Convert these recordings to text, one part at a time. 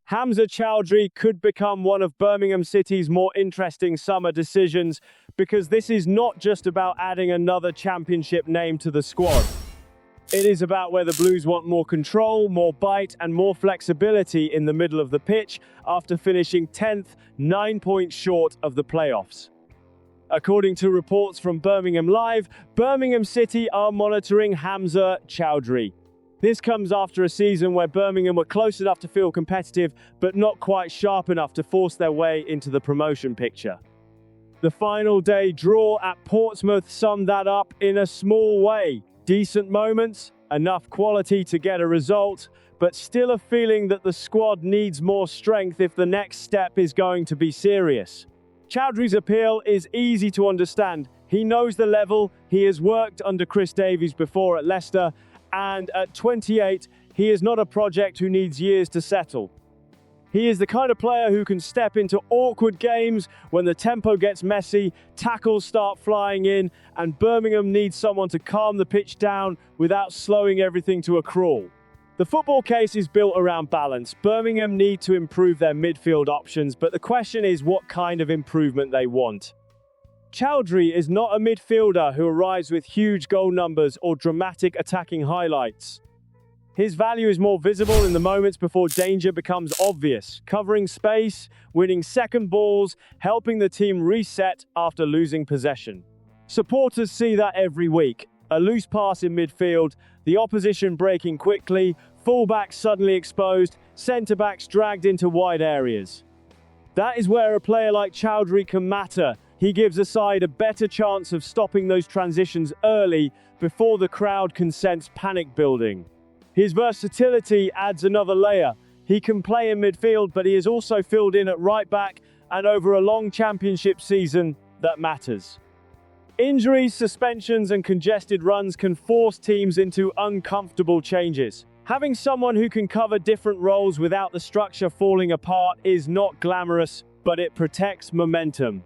Hamza Chowdhury could become one of Birmingham City's more interesting summer decisions because this is not just about adding another championship name to the squad. It is about where the Blues want more control, more bite and more flexibility in the middle of the pitch after finishing 10th, 9 points short of the playoffs. According to reports from Birmingham Live, Birmingham City are monitoring Hamza Chowdhury. This comes after a season where Birmingham were close enough to feel competitive, but not quite sharp enough to force their way into the promotion picture. The final day draw at Portsmouth summed that up in a small way. Decent moments, enough quality to get a result, but still a feeling that the squad needs more strength if the next step is going to be serious. Chowdhury's appeal is easy to understand. He knows the level, he has worked under Chris Davies before at Leicester, and at 28, he is not a project who needs years to settle. He is the kind of player who can step into awkward games when the tempo gets messy, tackles start flying in, and Birmingham needs someone to calm the pitch down without slowing everything to a crawl. The football case is built around balance. Birmingham need to improve their midfield options, but the question is what kind of improvement they want. Chowdhury is not a midfielder who arrives with huge goal numbers or dramatic attacking highlights. His value is more visible in the moments before danger becomes obvious, covering space, winning second balls, helping the team reset after losing possession. Supporters see that every week. A loose pass in midfield, the opposition breaking quickly, fullbacks suddenly exposed, centre-backs dragged into wide areas. That is where a player like Chowdhury can matter. He gives a side a better chance of stopping those transitions early before the crowd can sense panic building. His versatility adds another layer. He can play in midfield, but he is also filled in at right back, and over a long championship season, that matters. Injuries, suspensions, and congested runs can force teams into uncomfortable changes. Having someone who can cover different roles without the structure falling apart is not glamorous, but it protects momentum.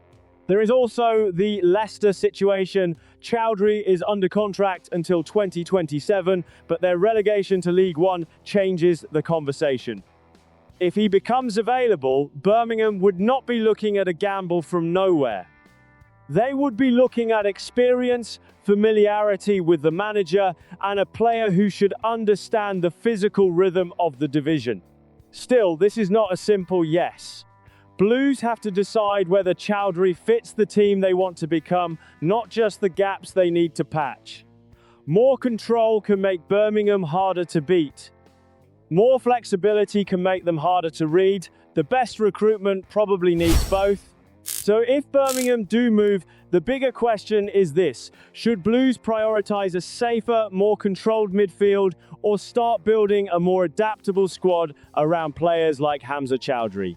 There is also the Leicester situation. Chowdhury is under contract until 2027, but their relegation to League One changes the conversation. If he becomes available, Birmingham would not be looking at a gamble from nowhere. They would be looking at experience, familiarity with the manager, and a player who should understand the physical rhythm of the division. Still, this is not a simple yes. Blues have to decide whether Chowdhury fits the team they want to become, not just the gaps they need to patch. More control can make Birmingham harder to beat. More flexibility can make them harder to read. The best recruitment probably needs both. So if Birmingham do move, the bigger question is this: should Blues prioritize a safer, more controlled midfield, or start building a more adaptable squad around players like Hamza Chowdhury?